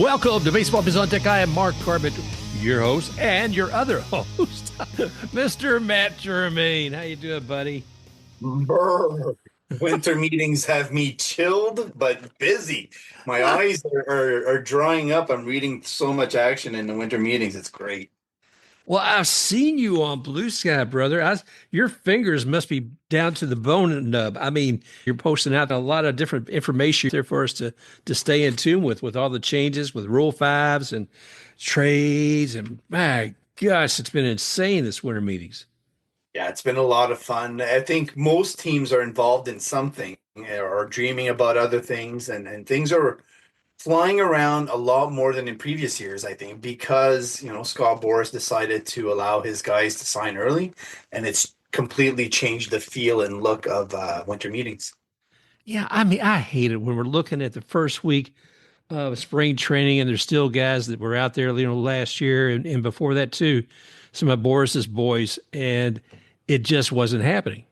Welcome to Baseball Biz on Deck. I am Mark Carbett, your host, and your other host, Mr. Matt Germain. How you doing, buddy? Brr. Winter meetings have me chilled but busy. My eyes are drying up. I'm reading so much action in the winter meetings. It's great. Well, I've seen you on Blue Sky, brother. Your fingers must be down to the bone nub. I mean, you're posting out a lot of different information there for us to stay in tune with all the changes with Rule 5s and trades. And my gosh, it's been insane, this winter meetings. Yeah, it's been a lot of fun. I think most teams are involved in something or dreaming about other things, and things are flying around a lot more than in previous years, I think, because, Scott Boras decided to allow his guys to sign early, and it's completely changed the feel and look of winter meetings. Yeah, I mean, I hate it when we're looking at the first week of spring training and there's still guys that were out there, last year and before that too, some of Boris's boys, and it just wasn't happening.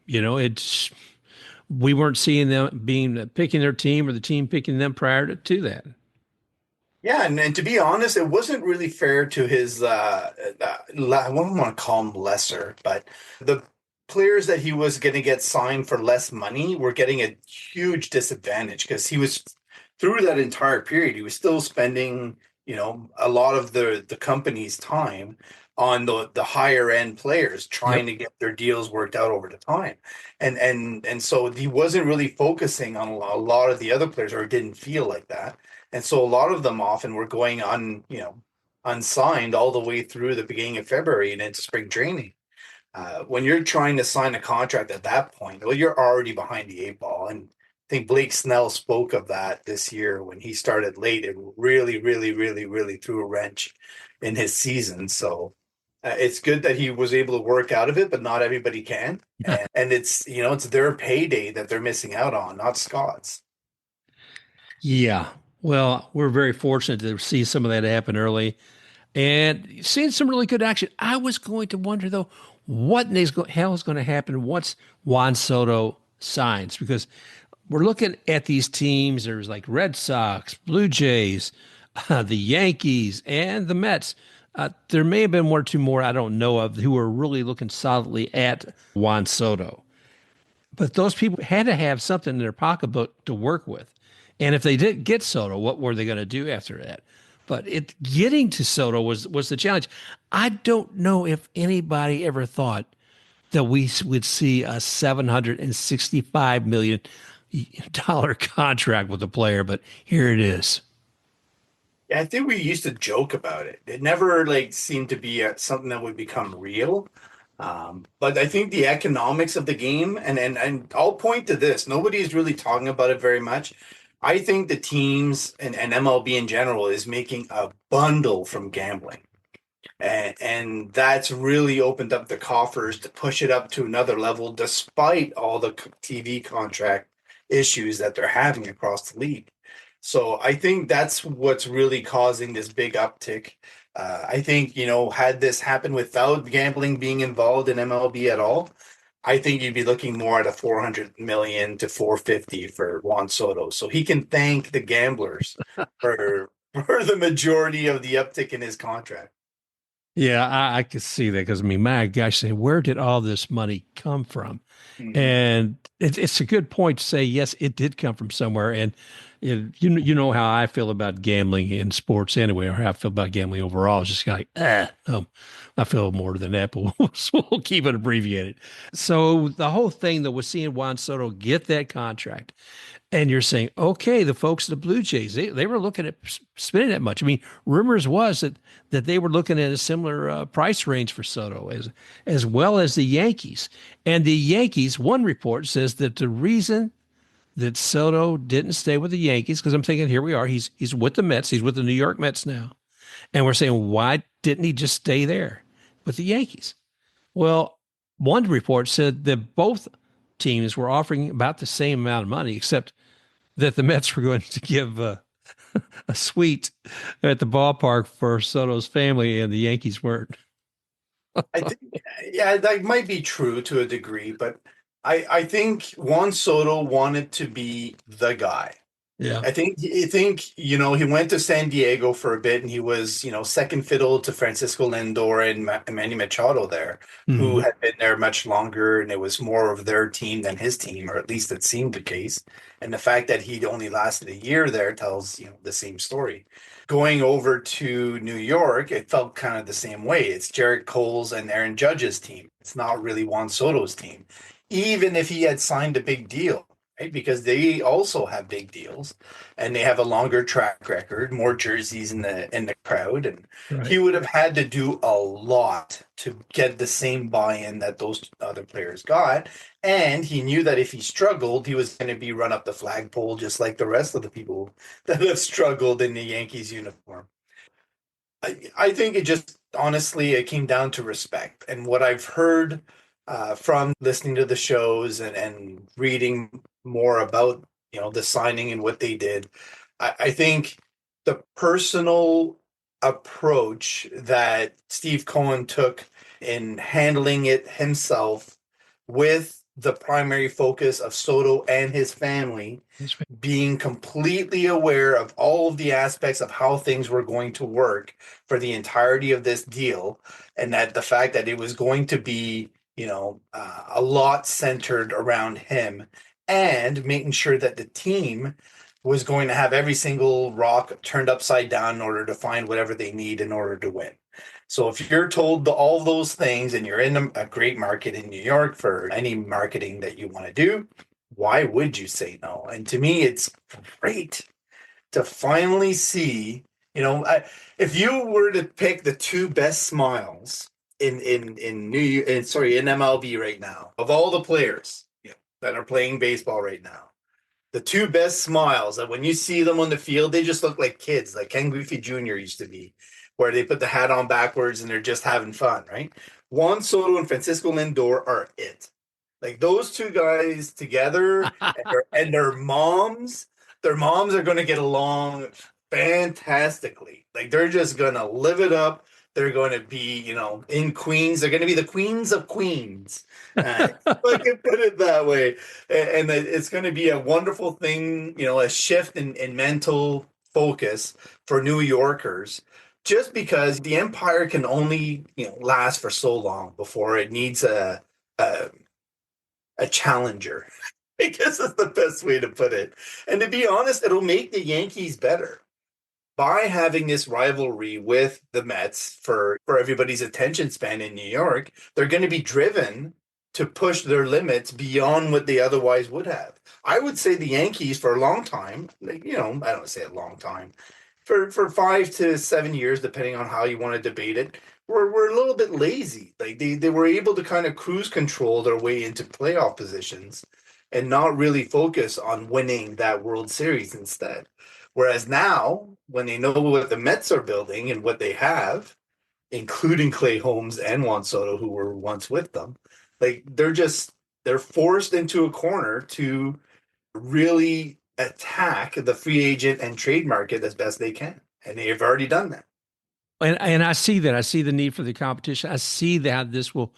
We weren't seeing them picking their team or the team picking them prior to that. Yeah, and to be honest, it wasn't really fair to his, I wouldn't want to call him lesser, but the players that he was going to get signed for less money were getting a huge disadvantage because he was, through that entire period, he was still spending, a lot of the company's time on the higher end players trying to get their deals worked out over the time. And so he wasn't really focusing on a lot of the other players, or it didn't feel like that. And so a lot of them often were going on, unsigned all the way through the beginning of February and into spring training. When you're trying to sign a contract at that point, well, you're already behind the eight ball. And I think Blake Snell spoke of that this year when he started late. It really, really, really, really threw a wrench in his season. So it's good that he was able to work out of it, but not everybody can. And it's, it's their payday that they're missing out on, not Scott's. Yeah. Well, we're very fortunate to see some of that happen early and seeing some really good action. I was going to wonder, though, what in the hell is going to happen once Juan Soto signs? Because we're looking at these teams. There's like Red Sox, Blue Jays, the Yankees, and the Mets. There may have been one or two more I don't know of who are really looking solidly at Juan Soto. But those people had to have something in their pocketbook to work with. And if they didn't get Soto, what were they going to do after that? But getting to Soto was the challenge. I don't know if anybody ever thought that we would see a $765 million contract with a player, but here it is. Yeah, I think we used to joke about it. It never seemed to be something that would become real. But I think the economics of the game, and I'll point to this. Nobody's really talking about it very much. I think the teams and MLB in general is making a bundle from gambling. And that's really opened up the coffers to push it up to another level, despite all the TV contract issues that they're having across the league. So I think that's what's really causing this big uptick. I think, had this happened without gambling being involved in MLB at all, I think you'd be looking more at a 400 million to 450 for Juan Soto. So he can thank the gamblers for the majority of the uptick in his contract. Yeah, I could see that because, my gosh, where did all this money come from? Mm-hmm. And it's a good point to say, yes, it did come from somewhere. And you know how I feel about gambling in sports anyway, or how I feel about gambling overall. It's just like, I feel more than that, but we'll keep it abbreviated. So the whole thing that was seeing Juan Soto get that contract, and you're saying, okay, the folks at the Blue Jays, they were looking at spending that much. I mean, rumors was that they were looking at a similar price range for Soto as well as the Yankees. And the Yankees, one report says that the reason that Soto didn't stay with the Yankees, because I'm thinking, here we are, he's with the Mets, he's with the New York Mets now. And we're saying, why didn't he just stay there with the Yankees? Well, one report said that both teams were offering about the same amount of money, except that the Mets were going to give a suite at the ballpark for Soto's family, and the Yankees weren't. I think, yeah, that might be true to a degree, but I think Juan Soto wanted to be the guy. Yeah. I think he went to San Diego for a bit, and he was second fiddle to Francisco Lindor and Manny Machado there, who Hmm. had been there much longer, and it was more of their team than his team, or at least it seemed the case. And the fact that he'd only lasted a year there tells the same story. Going over to New York, it felt kind of the same way. It's Jarrett Cole's and Aaron Judge's team. It's not really Juan Soto's team, even if he had signed a big deal, right? Because they also have big deals and they have a longer track record, more jerseys in the crowd, and he Right. would have had to do a lot to get the same buy-in that those other players got. And he knew that if he struggled, he was going to be run up the flagpole just like the rest of the people that have struggled in the Yankees uniform. I think it just honestly it came down to respect and what I've heard from listening to the shows and reading more about the signing and what they did. I think the personal approach that Steve Cohen took in handling it himself with the primary focus of Soto and his family That's right. being completely aware of all of the aspects of how things were going to work for the entirety of this deal, and that the fact that it was going to be, a lot centered around him, and making sure that the team was going to have every single rock turned upside down in order to find whatever they need in order to win. So if you're told all those things and you're in a great market in New York for any marketing that you want to do, why would you say no? And to me, it's great to finally see, if you were to pick the two best smiles in MLB right now of all the players that are playing baseball right now, the two best smiles that when you see them on the field, they just look like kids, like Ken Griffey Jr. used to be, where they put the hat on backwards and they're just having fun, right? Juan Soto and Francisco Lindor are it. Like those two guys together and their moms are going to get along fantastically. Like they're just going to live it up. They're going to be, in Queens. They're going to be the queens of Queens. If I can put it that way. And it's going to be a wonderful thing, a shift in mental focus for New Yorkers, just because the empire can only, last for so long before it needs a a challenger. I guess that's the best way to put it. And to be honest, it'll make the Yankees better by having this rivalry with the Mets for everybody's attention span in New York. They're going to be driven to push their limits beyond what they otherwise would have. I would say the Yankees for a long time, like, I don't say a long time, for 5 to 7 years, depending on how you want to debate it, were a little bit lazy. Like they were able to kind of cruise control their way into playoff positions and not really focus on winning that World Series instead. Whereas now, when they know what the Mets are building and what they have, including Clay Holmes and Juan Soto, who were once with them, like they're forced into a corner to really attack the free agent and trade market as best they can. And they have already done that. And I see that. I see the need for the competition. I see that this will,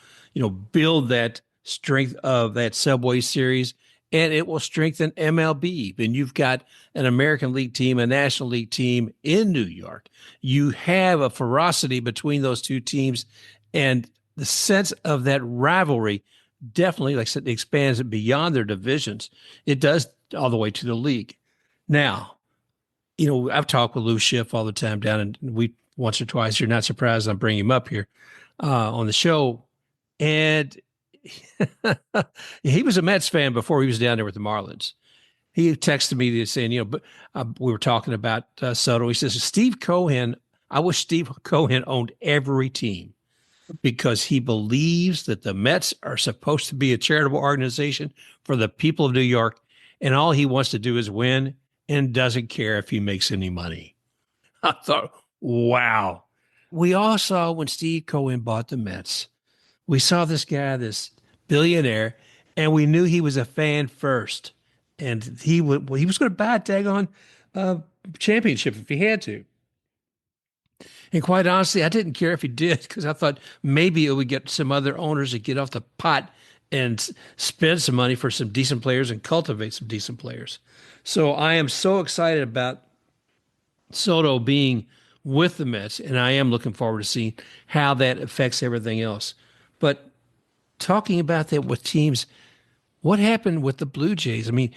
build that strength of that Subway Series, and it will strengthen MLB. And you've got an American League team, a National League team in New York. You have a ferocity between those two teams, and the sense of that rivalry definitely, like I said, expands it beyond their divisions. It does all the way to the league. Now, I've talked with Lou Schiff all the time down, and we once or twice. You're not surprised I'm bringing him up here on the show, and he was a Mets fan before he was down there with the Marlins. He texted me saying, but we were talking about Soto. He says, Steve Cohen, I wish Steve Cohen owned every team because he believes that the Mets are supposed to be a charitable organization for the people of New York, and all he wants to do is win and doesn't care if he makes any money. I thought, wow. We all saw when Steve Cohen bought the Mets, we saw this guy, this billionaire, and we knew he was a fan first. And he was going to buy a daggone championship if he had to. And quite honestly, I didn't care if he did because I thought maybe it would get some other owners to get off the pot and spend some money for some decent players and cultivate some decent players. So I am so excited about Soto being with the Mets, and I am looking forward to seeing how that affects everything else. But talking about that with teams, what happened with the Blue Jays? I mean,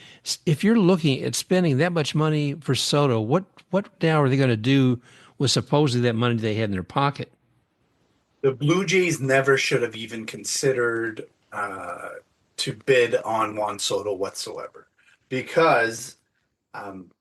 if you're looking at spending that much money for Soto, what now are they going to do with supposedly that money they had in their pocket? The Blue Jays never should have even considered to bid on Juan Soto whatsoever, because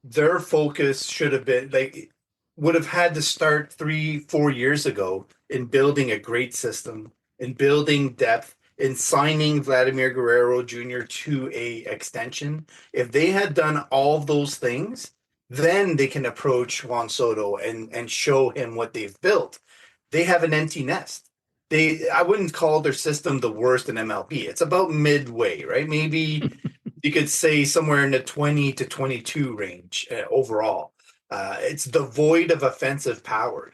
their focus should have been like would have had to start 3, 4 years ago in building a great system, in building depth, in signing Vladimir Guerrero Jr. to a extension. If they had done all of those things, then they can approach Juan Soto and show him what they've built. They have an empty nest. I wouldn't call their system the worst in MLB. It's about midway, right? Maybe you could say somewhere in the 20 to 22 range overall. It's devoid of offensive power.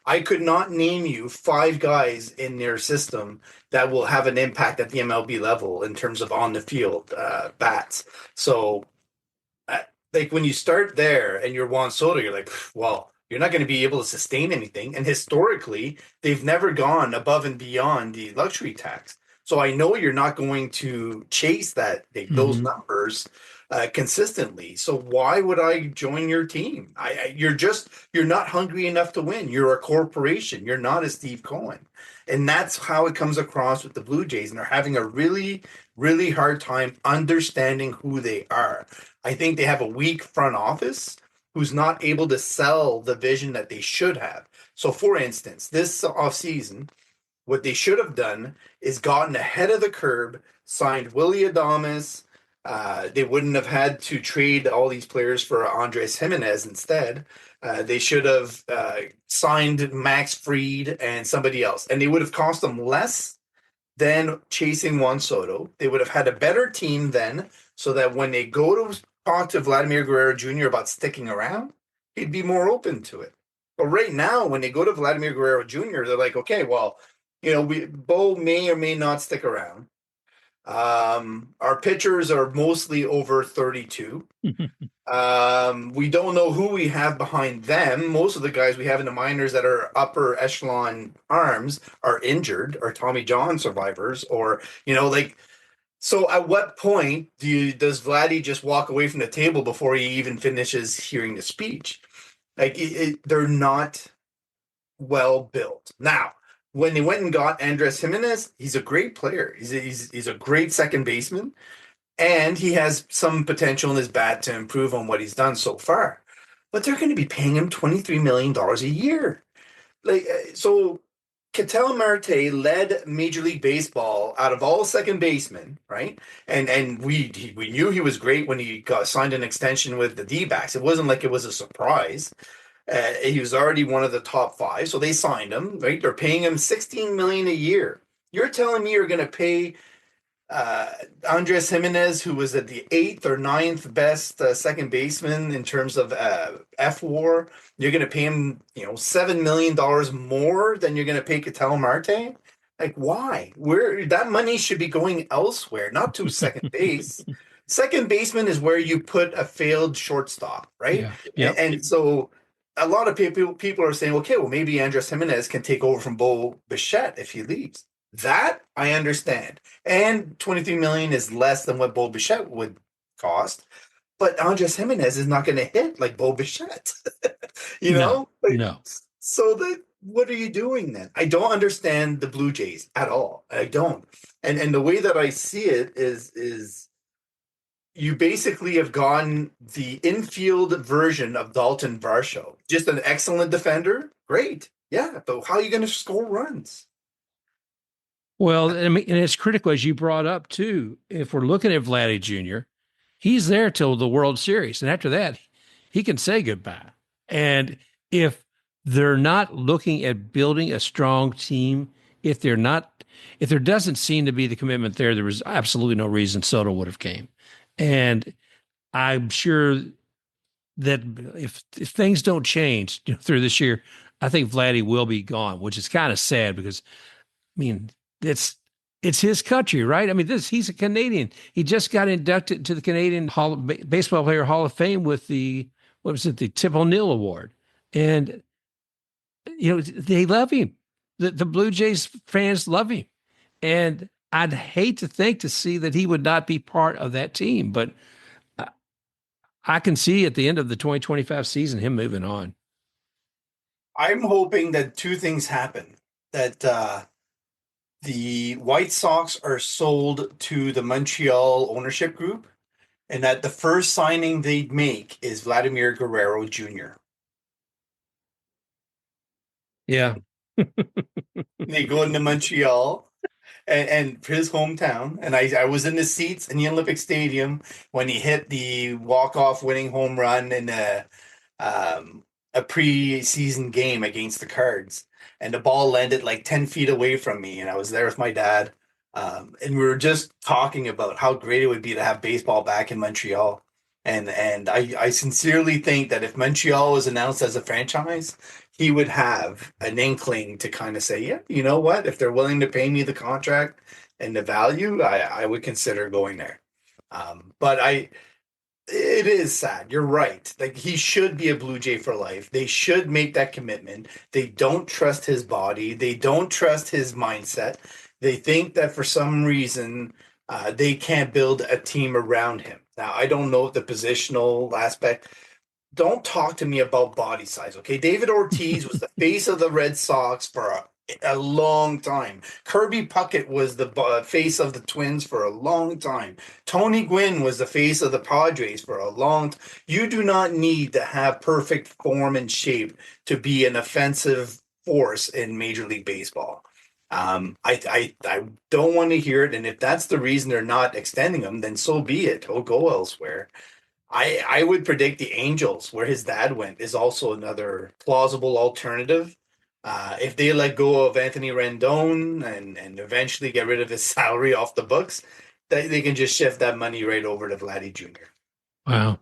I could not name you 5 guys in their system that will have an impact at the MLB level in terms of on the field bats. So uh, like when you start there and you're Juan Soto, you're like, well, you're not going to be able to sustain anything. And historically, they've never gone above and beyond the luxury tax. So I know you're not going to chase those Hmm. numbers consistently. So why would I join your team? You're not hungry enough to win. You're a corporation. You're not a Steve Cohen, and that's how it comes across with the Blue Jays. And they're having a really, really hard time understanding who they are. I think they have a weak front office who's not able to sell the vision that they should have. So, for instance, this offseason, what they should have done is gotten ahead of the curve, signed Willie Adames. They wouldn't have had to trade all these players for Andres Jimenez instead. They should have signed Max Fried and somebody else, and they would have cost them less than chasing Juan Soto. They would have had a better team then, so that when they go to talk to Vladimir Guerrero Jr. about sticking around, he'd be more open to it. But right now, when they go to Vladimir Guerrero Jr., they're like, okay, well, Bo may or may not stick around. Our pitchers are mostly over 32. We don't know who we have behind them. Most of the guys we have in the minors that are upper echelon arms are injured, or Tommy John survivors, or like. So, at what point does Vladdy just walk away from the table before he even finishes hearing the speech? Like they're not well built. Now, when they went and got Andres Jimenez, he's a great player. He's a great second baseman, and he has some potential in his bat to improve on what he's done so far. But they're going to be paying him $23 million a year. So Ketel Marte led Major League Baseball out of all second basemen, right? And we knew he was great when he got signed an extension with the D-backs. It wasn't like it was a surprise. He was already one of the top 5, so they signed him, right? They're paying him $16 million a year. You're telling me you're going to pay uh, Andres Jimenez, who was at the 8th or 9th best second baseman in terms of FWAR, you're going to pay him, $7 million more than you're going to pay Ketel Marte? Like, why? Where that money should be going elsewhere, not to second base. Second baseman is where you put a failed shortstop, right? Yeah. And, Yep. and so a lot of people are saying, okay, well, maybe Andres Jimenez can take over from Bo Bichette if he leaves. That I understand. And 23 million is less than what Bo Bichette would cost. But Andres Jimenez is not going to hit like Bo Bichette. No. Like, No. so what are you doing then? I don't understand the Blue Jays at all. I don't. And the way that I see it is you basically have gone the infield version of Dalton Varsho. Just an excellent defender. Great. Yeah, but how are you going to score runs? Well, I mean, and it's critical as you brought up too. If we're looking at Vladdy Jr., he's there till the World Series, and after that, he can say goodbye. And if they're not looking at building a strong team, if they're not, if there doesn't seem to be the commitment there, there was absolutely no reason Soto would have came. And I'm sure that if things don't change through this year, I think Vladdy will be gone, which is kind of sad because I mean, it's it's his country, right? I mean, he's a Canadian. He just got inducted to the Canadian Baseball Player Hall of Fame with the what was it, the Tip O'Neill Award, and they love him. The Blue Jays fans love him, and I'd hate to think to see that he would not be part of that team, but I, I can see at the end of the 2025 season him moving on. I'm hoping that two things happen. That the White Sox are sold to the Montreal ownership group, and that the first signing they make is Vladimir Guerrero Jr. Yeah. They go into Montreal and his hometown, and I was in the seats in the Olympic Stadium when he hit the walk-off winning home run in um, a preseason game against the Cards, and the ball landed like 10 feet away from me, and I was there with my dad, and we were just talking about how great it would be to have baseball back in Montreal. And I sincerely think that if Montreal was announced as a franchise, he would have an inkling to kind of say, yeah, you know what? If they're willing to pay me the contract and the value, I would consider going there. But it is sad. You're right. Like he should be a Blue Jay for life. They should make that commitment. They don't trust his body. They don't trust his mindset. They think that for some reason they can't build a team around him. Now, I don't know the positional aspect. Don't talk to me about body size, okay? David Ortiz was the face of the Red Sox for a long time. Kirby Puckett was the face of the Twins for a long time. Tony Gwynn was the face of the Padres for a long time. You do not need to have perfect form and shape to be an offensive force in Major League Baseball. I don't want to hear it, and if that's the reason they're not extending him, then so be it. He'll go elsewhere. I would predict the Angels, where his dad went, is also another plausible alternative. If they let go of Anthony Rendon and eventually get rid of his salary off the books, they can just shift that money right over to Vladdy Jr. Wow.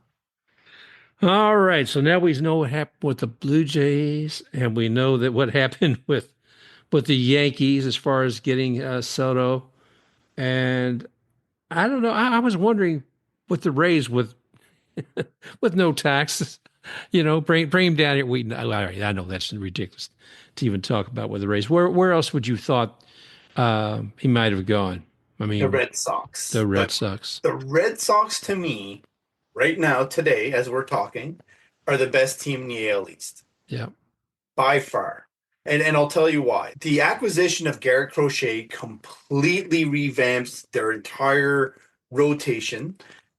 All right. So now we know what happened with the Blue Jays, and we know that what happened with the Yankees as far as getting Soto. And I don't know. I was wondering with the Rays with no taxes, bring him down here. I know that's ridiculous to even talk about with the Rays. Where else would you thought he might have gone? I The mean, Red Sox. the Red But Sox. the Red Sox, to me, right now, today, as we're talking, are the best team in the AL East. Yeah. By far. And I'll tell you why. The acquisition of Garrett Crochet completely revamps their entire rotation.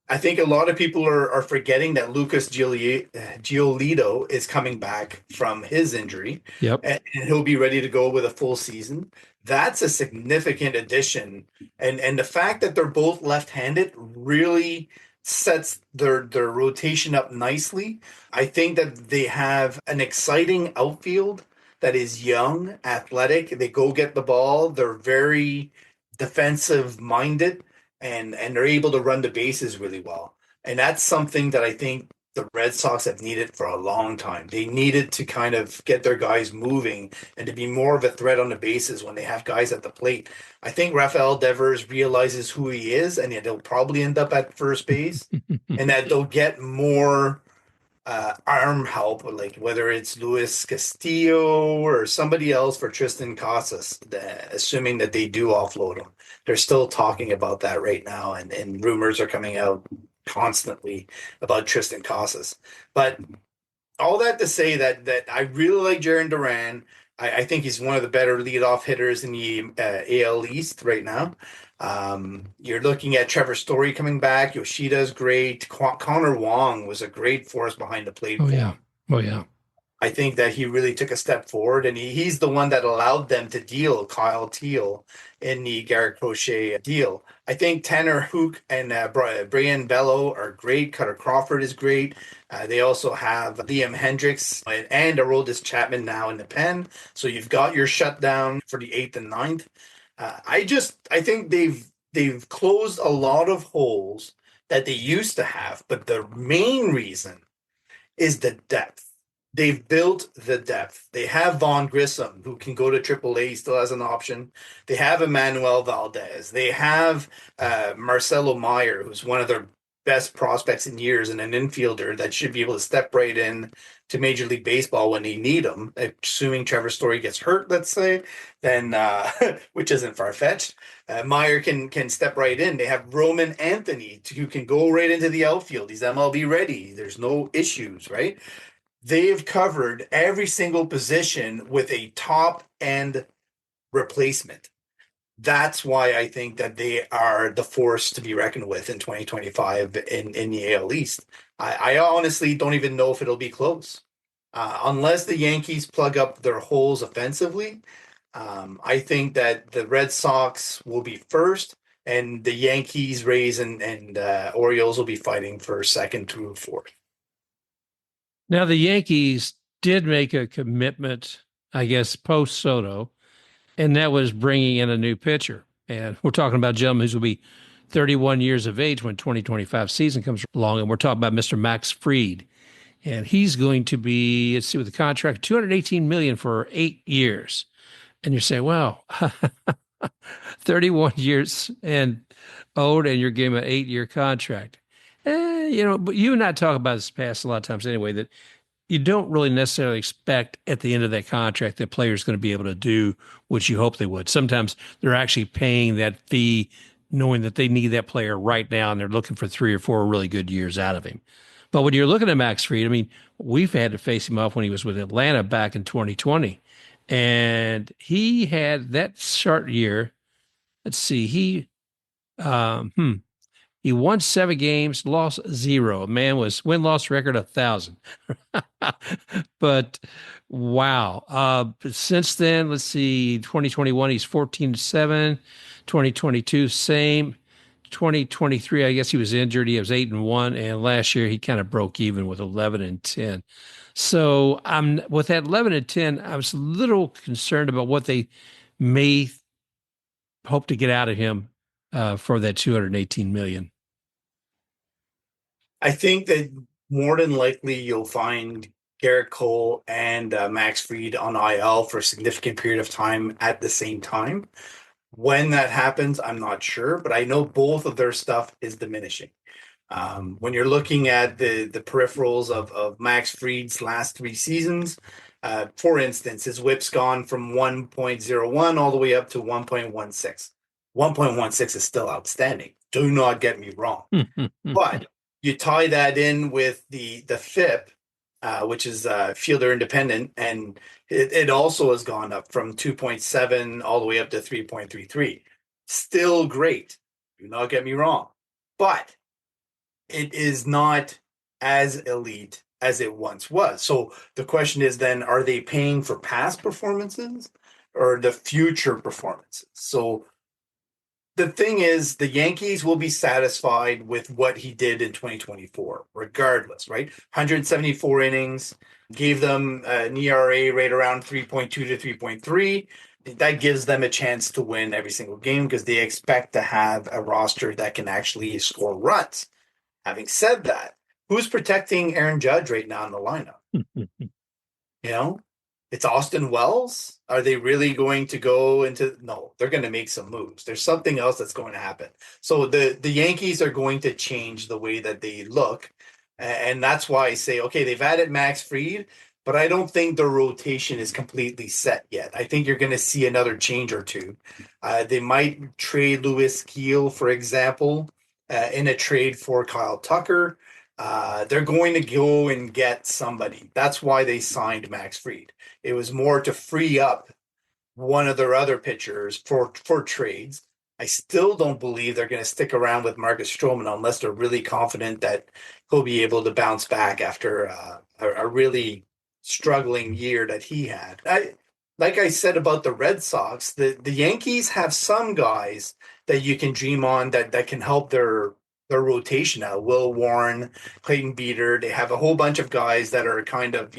I think a lot of people are forgetting that Lucas Giolito is coming back from his injury, Yep. and he'll be ready to go with a full season. That's a significant addition. And the fact that they're both left-handed really sets their rotation up nicely. I think that they have an exciting outfield that is young, athletic. They go get the ball. They're very defensive minded and they're able to run the bases really well. And that's something that I think the Red Sox have needed for a long time. They needed to kind of get their guys moving and to be more of a threat on the bases when they have guys at the plate. I think Rafael Devers realizes who he is, and he'll probably end up at first base, and that they'll get more arm help, like whether it's Luis Castillo or somebody else for Tristan Casas, assuming that they do offload him. They're still talking about that right now, and rumors are coming out constantly about Tristan Casas. But all that to say that I really like Jaron Duran. I think he's one of the better leadoff hitters in the AL East right now. You're looking at Trevor Story coming back. Yoshida's great. Connor Wong was a great force behind the plate Oh for yeah. him. Oh yeah. I think that he really took a step forward, and he's the one that allowed them to deal Kyle Teal in the Garrett Crochet deal. I think Tanner Hook and Brian Bello are great. Cutter Crawford is great. They also have Liam Hendricks and Aroldis Chapman now in the pen. So you've got your shutdown for the eighth and ninth. I think they've closed a lot of holes that they used to have, but the main reason is the depth. They've built the depth. They have Vaughn Grissom, who can go to AAA, he still has an option. They have Emmanuel Valdez. They have Marcelo Meyer, who's one of their best prospects in years, and an infielder that should be able to step right in to Major League Baseball when they need him. Assuming Trevor Story gets hurt, let's say, then which isn't far fetched. Meyer can step right in. They have Roman Anthony, who can go right into the outfield. He's MLB ready. There's no issues, right? They've covered every single position with a top end replacement. That's why I think that they are the force to be reckoned with in 2025 in the AL East. I honestly don't even know if it'll be close. Unless the Yankees plug up their holes offensively, I think that the Red Sox will be first, and the Yankees, Rays, and Orioles will be fighting for second through fourth. Now, the Yankees did make a commitment, I guess, post Soto, and that was bringing in a new pitcher. And we're talking about a gentleman who will be 31 years of age when 2025 season comes along. And we're talking about Mr. Max Fried. And he's going to be, let's see, with the contract, 218 million for 8 years. And you say, well, 31 years and old, and you're giving an 8-year contract. But you and I talk about this past a lot of times anyway, that you don't really necessarily expect at the end of that contract that player's going to be able to do what you hope they would. Sometimes they're actually paying that fee knowing that they need that player right now and they're looking for 3 or 4 really good years out of him. But when you're looking at Max Fried, I mean, we've had to face him off when he was with Atlanta back in 2020. And he had that short year. Let's see, um, hmm, he won 7 games, lost 0. Man was win-loss record 1,000. But wow. Since then, let's see, 2021, he's 14-7. 2022, same. 2023, I guess he was injured. He was 8-1. And last year he kind of broke even with 11-10. So I'm with that 11-10, I was a little concerned about what they may hope to get out of him for that 218 million. I think that more than likely you'll find Garrett Cole and Max Fried on IL for a significant period of time at the same time. When that happens, I'm not sure, but I know both of their stuff is diminishing. When you're looking at the peripherals of Max Fried's last 3 seasons, for instance, his whip's gone from 1.01 all the way up to 1.16. 1.16 is still outstanding. Do not get me wrong. But you tie that in with the FIP, which is fielder independent, and it also has gone up from 2.7 all the way up to 3.33. Still great. Do not get me wrong. But it is not as elite as it once was. So the question is then, are they paying for past performances or the future performances? So the thing is, the Yankees will be satisfied with what he did in 2024, regardless, right? 174 innings, gave them an ERA right around 3.2 to 3.3. That gives them a chance to win every single game because they expect to have a roster that can actually score runs. Having said that, who's protecting Aaron Judge right now in the lineup? You know, it's Austin Wells. Are they really going to go into? No, they're going to make some moves. There's something else that's going to happen. So the Yankees are going to change the way that they look. And that's why I say, okay, they've added Max Fried, but I don't think the rotation is completely set yet. I think you're going to see another change or two. They might trade Lewis Keel, for example, in a trade for Kyle Tucker. They're going to go and get somebody. That's why they signed Max Fried. It was more to free up one of their other pitchers for trades. I still don't believe they're going to stick around with Marcus Stroman unless they're really confident that he'll be able to bounce back after a really struggling year that he had. Like I said about the Red Sox, the Yankees have some guys that you can dream on that can help their rotation out. Will Warren, Clayton Beeter. They have a whole bunch of guys that are kind of,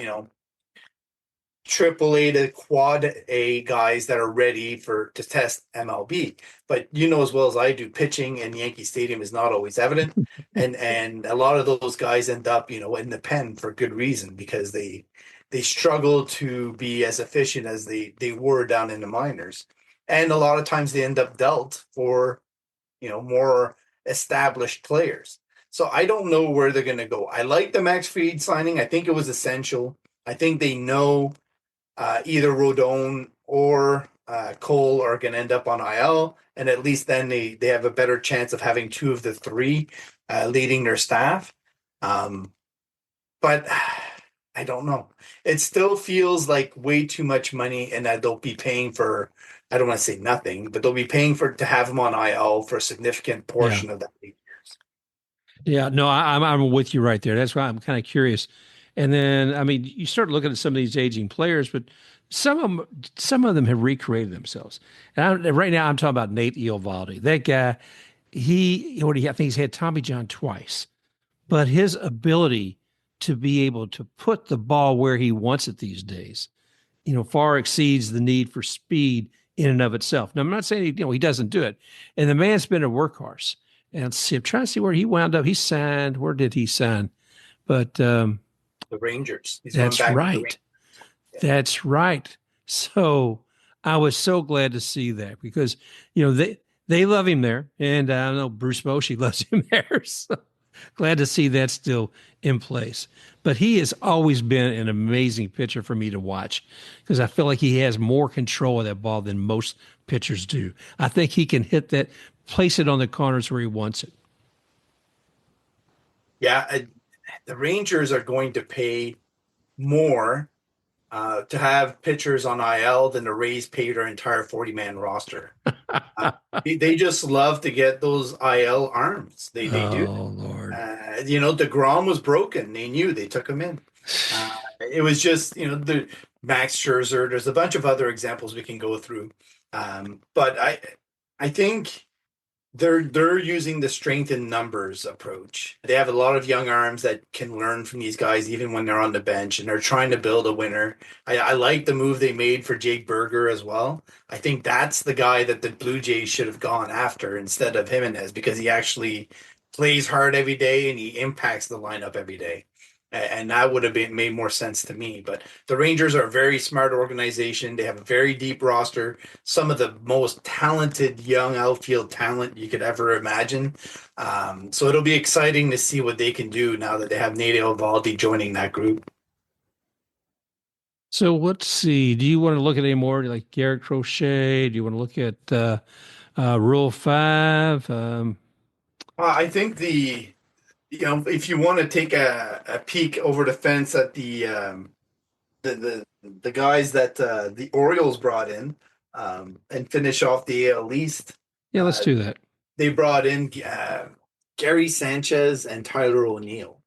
triple A to quad A guys that are ready to test MLB. But you know as well as I do, pitching in Yankee Stadium is not always evident. And a lot of those guys end up, in the pen for good reason because they they struggle to be as efficient as they were down in the minors. And a lot of times they end up dealt for, more established players. So I don't know where they're going to go. I like the Max Fried signing. I think it was essential. I think they know either Rodon or Cole are going to end up on IL, and at least then they have a better chance of having two of the three leading their staff. Um, but I don't know. It still feels like way too much money, and that they'll be paying for. I don't want to say nothing, but they'll be paying for to have him on IL for a significant Yeah. portion of that. Yeah, no, I'm with you right there. That's why I'm kind of curious. And then, I mean, you start looking at some of these aging players, but some of them have recreated themselves. And right now, I'm talking about Nate Eovaldi. That guy, I think he's had Tommy John twice, but his ability to be able to put the ball where he wants it these days, far exceeds the need for speed in and of itself. Now, I'm not saying he doesn't do it, and the man's been a workhorse. And let's see, I'm trying to see where he wound up. He signed. Where did he sign? But The Rangers. He's going that's back to the right. Rangers. Yeah. That's right. So I was so glad to see that because they love him there, and I know Bruce Bochy loves him there. So glad to see that still in place. But he has always been an amazing pitcher for me to watch because I feel like he has more control of that ball than most pitchers do. I think he can hit that, place it on the corners where he wants it. Yeah, the Rangers are going to pay more to have pitchers on IL than the Rays paid their entire 40-man roster. Uh, they just love to get those IL arms. They do. Oh, Lord. DeGrom was broken. They knew they took him in. It was just, the Max Scherzer. There's a bunch of other examples we can go through. But I think they're using the strength in numbers approach. They have a lot of young arms that can learn from these guys even when they're on the bench, and they're trying to build a winner. I like the move they made for Jake Berger as well. I think that's the guy that the Blue Jays should have gone after instead of Jimenez because he actually plays hard every day and he impacts the lineup every day. And that would have been made more sense to me. But the Rangers are a very smart organization. They have a very deep roster, some of the most talented young outfield talent you could ever imagine. So it'll be exciting to see what they can do now that they have Nate Eovaldi joining that group. So let's see. Do you want to look at any more like Garrett Crochet? Do you want to look at Rule 5? I think if you want to take a peek over the fence at the guys that the Orioles brought in and finish off the AL East, Yeah, let's do that. they brought in Gary Sanchez and Tyler O'Neill.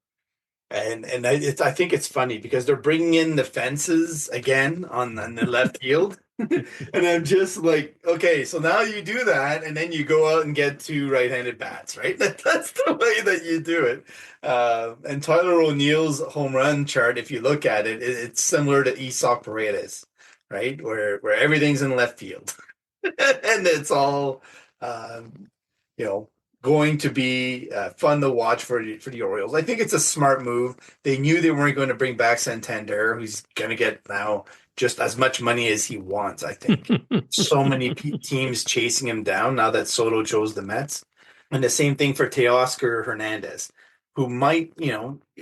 I think it's funny because they're bringing in the fences again on the left field. And I'm just like, okay, so now you do that, and then you go out and get two right-handed bats, right? That's the way that you do it. And Tyler O'Neill's home run chart, if you look at it, it's similar to Isaac Paredes, right? Where everything's in left field, and it's all, um, you know, going to be fun to watch for the Orioles. I think it's a smart move. They knew they weren't going to bring back Santander, who's going to get now just as much money as he wants, I think. So many teams chasing him down now that Soto chose the Mets. And the same thing for Teoscar Hernandez, who might,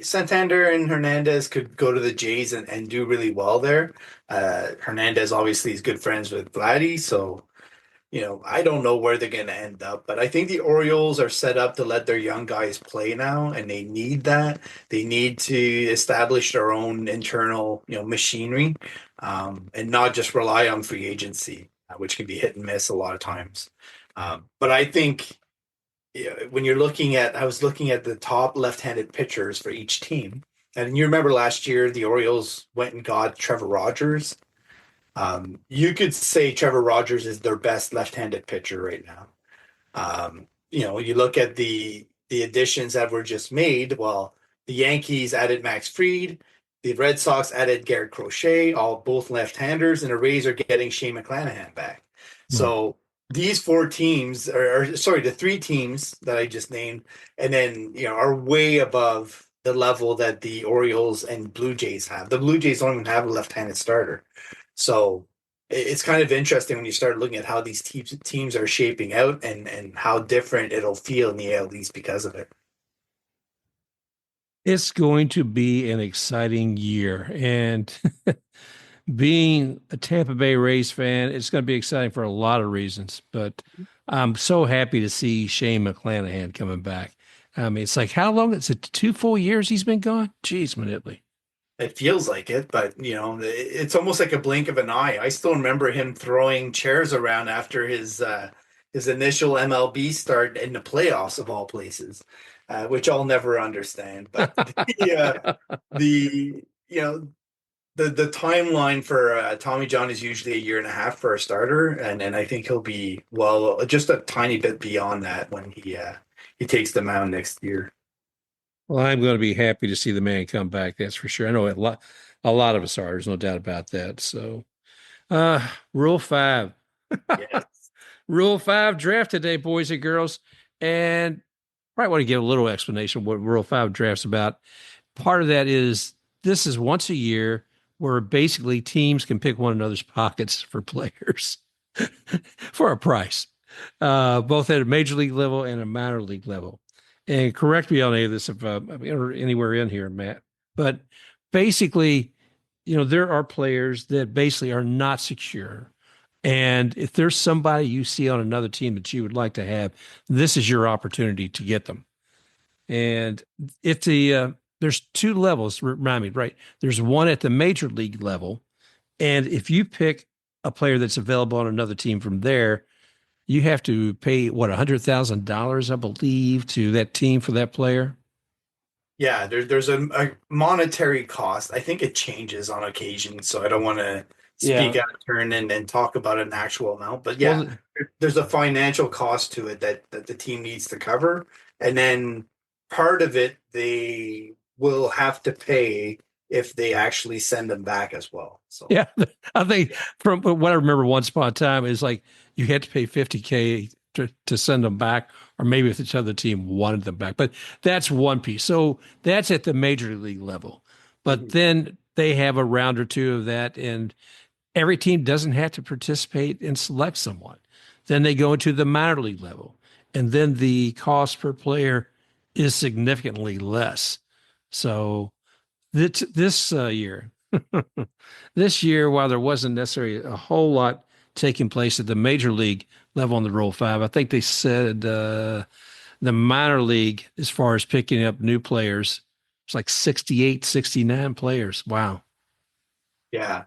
Santander and Hernandez could go to the Jays and do really well there. Hernandez obviously is good friends with Vladdy, so I don't know where they're going to end up, but I think the Orioles are set up to let their young guys play now, and they need that. They need to establish their own internal, machinery, and not just rely on free agency, which can be hit and miss a lot of times. But I think when I was looking at the top left-handed pitchers for each team, and you remember last year the Orioles went and got Trevor Rogers. You could say Trevor Rogers is their best left-handed pitcher right now. You look at the additions that were just made. Well, the Yankees added Max Fried, the Red Sox added Garrett Crochet, all both left-handers, and the Rays are getting Shane McClanahan back. Right. So these four teams, or sorry, the three teams that I just named, and then are way above the level that the Orioles and Blue Jays have. The Blue Jays don't even have a left-handed starter. So it's kind of interesting when you start looking at how these teams are shaping out and how different it'll feel in the AL East because of it. It's going to be an exciting year. And being a Tampa Bay Rays fan, it's going to be exciting for a lot of reasons. But I'm so happy to see Shane McClanahan coming back. I mean, it's like, how long? It's it 2 full years he's been gone? Jeez, Maniply. It feels like it, but it's almost like a blink of an eye. I still remember him throwing chairs around after his initial MLB start in the playoffs of all places, which I'll never understand. But the you know the timeline for Tommy John is usually a year and a half for a starter, and I think he'll be just a tiny bit beyond that when he takes the mound next year. Well, I'm going to be happy to see the man come back. That's for sure. I know a lot of us are. There's no doubt about that. So, Rule 5. Yes. Rule 5 draft today, boys and girls. And probably want to give a little explanation of what Rule 5 draft's about. Part of that is this is once a year where basically teams can pick one another's pockets for players for a price, both at a major league level and a minor league level. And correct me on any of this if or anywhere in here, Matt. But basically, there are players that basically are not secure. And if there's somebody you see on another team that you would like to have, this is your opportunity to get them. And if there's two levels, remind me, right? There's one at the major league level. And if you pick a player that's available on another team from there, you have to pay what, $100,000, I believe, to that team for that player. Yeah, there's a monetary cost. I think it changes on occasion, so I don't want to speak Yeah. out of turn and talk about an actual amount. But yeah, Well, there's a financial cost to it that the team needs to cover. And then part of it they will have to pay if they actually send them back as well. So yeah, I think from what I remember once upon a time is like you had to pay 50K to send them back, or maybe if the other team wanted them back. But that's one piece. So that's at the major league level. But mhm. then they have a round or two of that, and every team doesn't have to participate and select someone. Then they go into the minor league level, and then the cost per player is significantly less. So this year, this year, while there wasn't necessarily a whole lot taking place at the major league level on the Rule 5, I think they said the minor league, as far as picking up new players, it's like 68, 69 players. Wow. Yeah.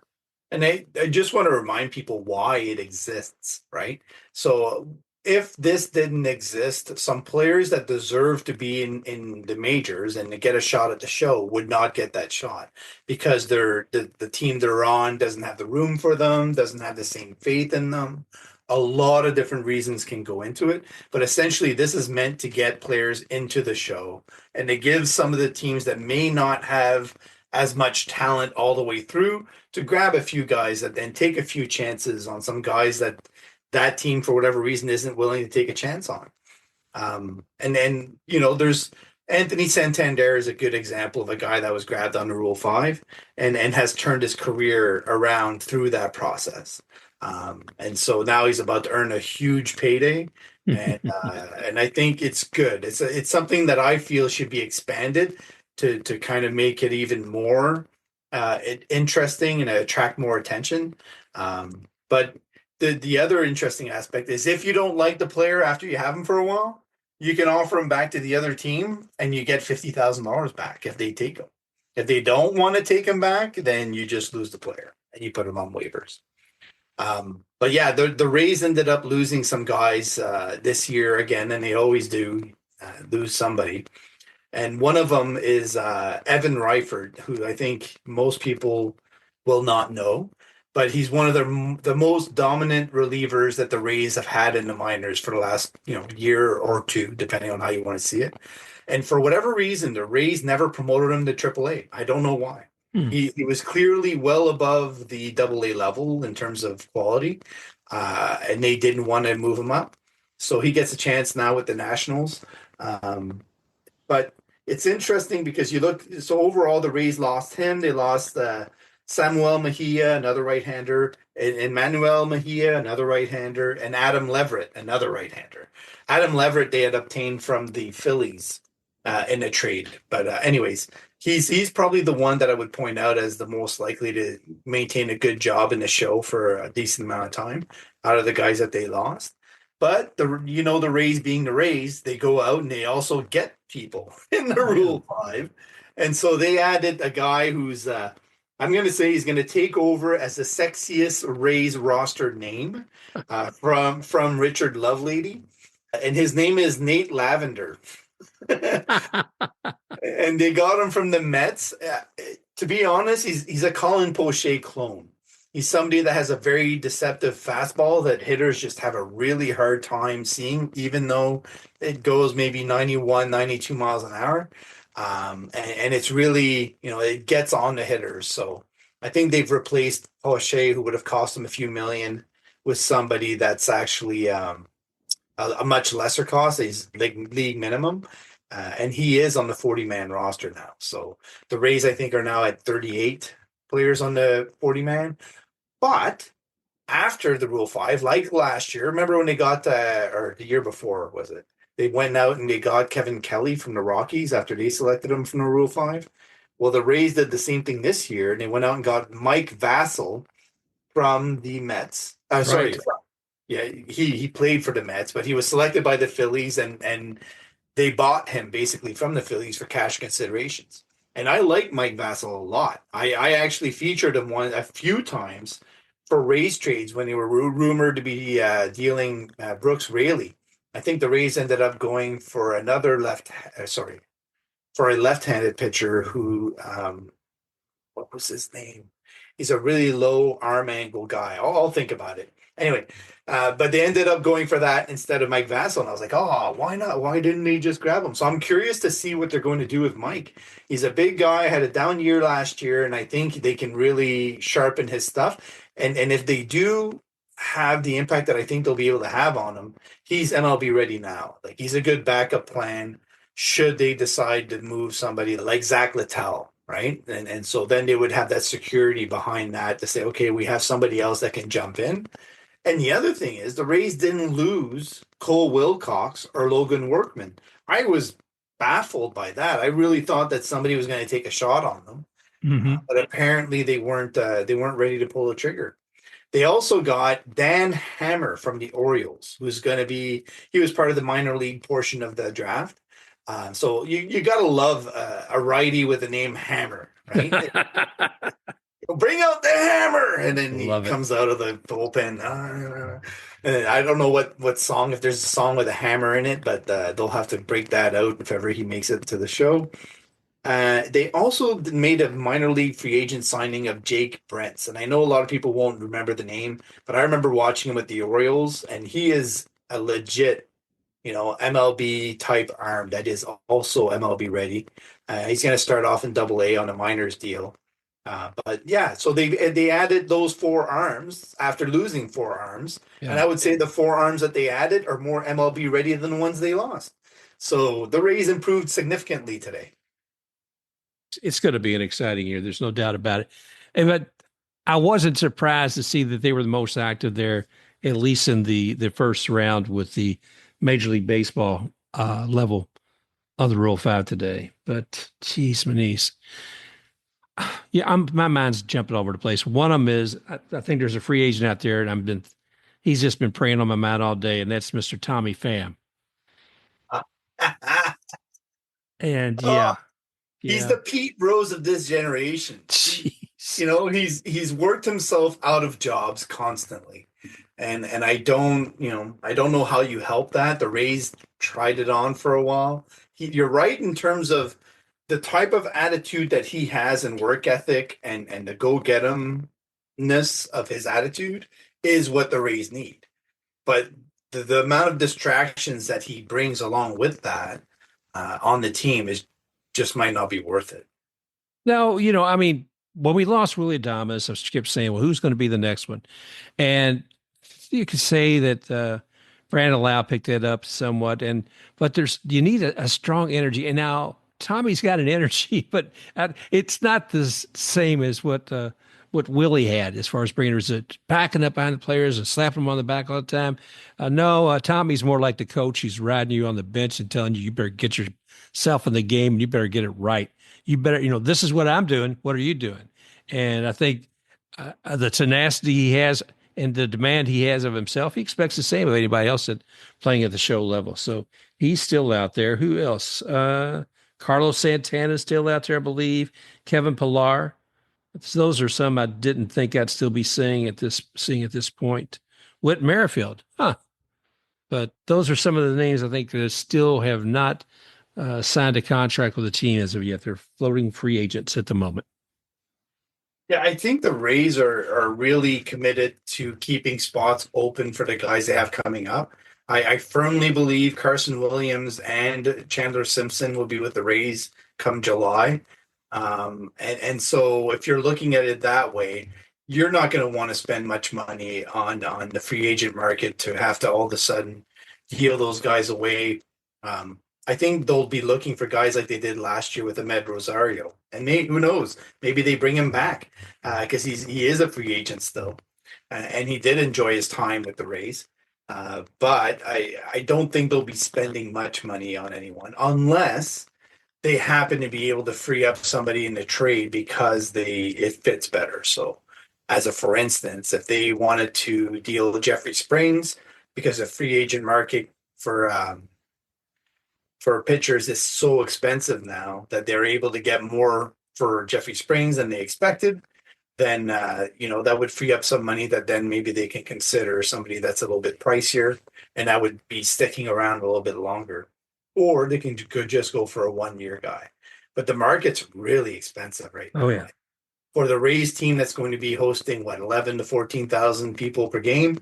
And I just want to remind people why it exists, right? So if this didn't exist, some players that deserve to be in the majors and to get a shot at the show would not get that shot because the team they're on doesn't have the room for them, doesn't have the same faith in them. A lot of different reasons can go into it, but essentially this is meant to get players into the show and to give some of the teams that may not have as much talent all the way through to grab a few guys and take a few chances on some guys that team for whatever reason isn't willing to take a chance on. And then there's Anthony Santander is a good example of a guy that was grabbed under Rule 5 and has turned his career around through that process. And so now he's about to earn a huge payday, and I think it's good. It's something that I feel should be expanded to kind of make it even more interesting and attract more attention. But the other interesting aspect is if you don't like the player after you have him for a while, you can offer him back to the other team and you get $50,000 back if they take him. If they don't want to take him back, then you just lose the player and you put him on waivers. But yeah, the Rays ended up losing some guys this year again, and they always do lose somebody. And one of them is Evan Reifert, who I think most people will not know, but he's one of the most dominant relievers that the Rays have had in the minors for the last year or two, depending on how you want to see it. And for whatever reason, the Rays never promoted him to AAA. I don't know why. Hmm. He was clearly well above the AA level in terms of quality, and they didn't want to move him up. So he gets a chance now with the Nationals. But it's interesting because you look, so overall the Rays lost him. They lost Samuel Mejia, another right-hander, and Manuel Mejia, another right-hander, and Adam Leverett, another right-hander. Adam Leverett they had obtained from the Phillies in a trade. But anyways, he's probably the one that I would point out as the most likely to maintain a good job in the show for a decent amount of time out of the guys that they lost. But the Rays being the Rays, they go out and they also get people in the Yeah. Rule 5. And so they added a guy who's I'm going to say he's going to take over as the sexiest Rays roster name from Richard Lovelady. And his name is Nate Lavender. And they got him from the Mets. To be honest, he's a Colin Poche clone. He's somebody that has a very deceptive fastball that hitters just have a really hard time seeing, even though it goes maybe 91, 92 miles an hour. And it's really, it gets on the hitters. So I think they've replaced Poche, who would have cost them a few million, with somebody that's actually a much lesser cost. He's like league minimum. And he is on the 40-man roster now. So the Rays, I think, are now at 38 players on the 40-man. But after the Rule 5, like last year, remember when they got, or the year before, was it? They went out and they got Kevin Kelly from the Rockies after they selected him from the Rule 5. Well, the Rays did the same thing this year, and they went out and got Mike Vassell from the Mets. Sorry, Right. yeah, he played for the Mets, but he was selected by the Phillies, and they bought him basically from the Phillies for cash considerations. And I like Mike Vassell a lot. I actually featured him a few times for Rays trades when they were rumored to be dealing Brooks Raley. I think the Rays ended up going for another for a left-handed pitcher who what was his name? He's a really low arm angle guy. I'll think about it. Anyway, but they ended up going for that instead of Mike Vassell. And I was like, oh, why not? Why didn't they just grab him? So I'm curious to see what they're going to do with Mike. He's a big guy, had a down year last year, and I think they can really sharpen his stuff. And if they do have the impact that I think they'll be able to have on him, he's MLB ready now. Like he's a good backup plan should they decide to move somebody like Zach Littell, right? And so then they would have that security behind that to say, okay, we have somebody else that can jump in. And the other thing is the Rays didn't lose Cole Wilcox or Logan Workman. I was baffled by that. I really thought that somebody was going to take a shot on them, Hmm. but apparently they weren't. They weren't ready to pull the trigger. They also got Dan Hammer from the Orioles, who's going to be. He was part of the minor league portion of the draft. So you got to love a righty with the name Hammer, right? Bring out the hammer, and then he Love it. comes out of the bullpen. And I don't know what song, if there's a song with a hammer in it, but they'll have to break that out if ever he makes it to the show. They also made a minor league free agent signing of Jake Brentz, and I know a lot of people won't remember the name, but I remember watching him with the Orioles, and he is a legit, MLB type arm that is also MLB ready. He's going to start off in Double A on a minors deal. But yeah, so they added those four arms after losing four arms, and Yeah. I would say the four arms that they added are more MLB ready than the ones they lost. So the Rays improved significantly today. It's going to be an exciting year. There's no doubt about it. But I wasn't surprised to see that they were the most active there, at least in the first round with the Major League Baseball level of the Rule 5 today. But geez, Manise. Yeah, my mind's jumping all over the place. One of them is I think there's a free agent out there, and he's just been preying on my mind all day, and that's Mr. Tommy Pham. And Oh, yeah, he's yeah. the Pete Rose of this generation. Jeez. He's worked himself out of jobs constantly. And I don't know how you help that. The Rays tried it on for a while. You're right in terms of the type of attitude that he has and work ethic and the go get 'emness of his attitude is what the Rays need. But the amount of distractions that he brings along with that on the team is just might not be worth it. No, I mean, when we lost Willie Adames, I kept saying, well, who's going to be the next one? And you could say that Brandon Lau picked it up somewhat, but you need a strong energy. And now Tommy's got an energy, but it's not the same as what Willie had as far as bringing it, backing up behind the players and slapping them on the back all the time. No, Tommy's more like the coach. He's riding you on the bench and telling you you better get yourself in the game and you better get it right. You better, this is what I'm doing. What are you doing? And I think the tenacity he has and the demand he has of himself, he expects the same of anybody else that playing at the show level. So he's still out there. Who else? Carlos Santana's still out there, I believe. Kevin Pillar. Those are some I didn't think I'd still be seeing at this point. Whit Merrifield, huh? But those are some of the names I think that still have not signed a contract with the team as of yet. They're floating free agents at the moment. Yeah, I think the Rays are really committed to keeping spots open for the guys they have coming up. I firmly believe Carson Williams and Chandler Simpson will be with the Rays come July. And so if you're looking at it that way, you're not going to want to spend much money on the free agent market to have to all of a sudden deal those guys away. I think they'll be looking for guys like they did last year with Ahmed Rosario, and who knows, maybe they bring him back because he is a free agent still, and he did enjoy his time with the Rays. But I don't think they'll be spending much money on anyone unless they happen to be able to free up somebody in the trade because it fits better. So, for instance, if they wanted to deal with Jeffrey Springs because the free agent market for pitchers is so expensive now that they're able to get more for Jeffrey Springs than they expected, then that would free up some money that then maybe they can consider somebody that's a little bit pricier, and that would be sticking around a little bit longer. Or they could just go for a 1 year guy. But the market's really expensive right now. Oh yeah. For the Rays team that's going to be hosting 11 to 14,000 people per game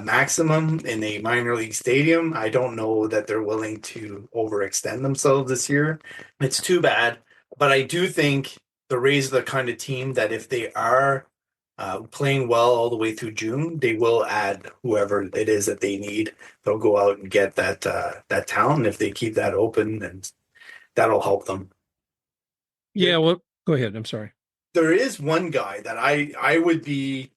maximum in a minor league stadium, I don't know that they're willing to overextend themselves this year. It's too bad, but I do think the Rays are the kind of team that if they are playing well all the way through June, they will add whoever it is that they need. They'll go out and get that talent. If they keep that open, and that'll help them. Yeah, well, go ahead. I'm sorry. There is one guy that I would be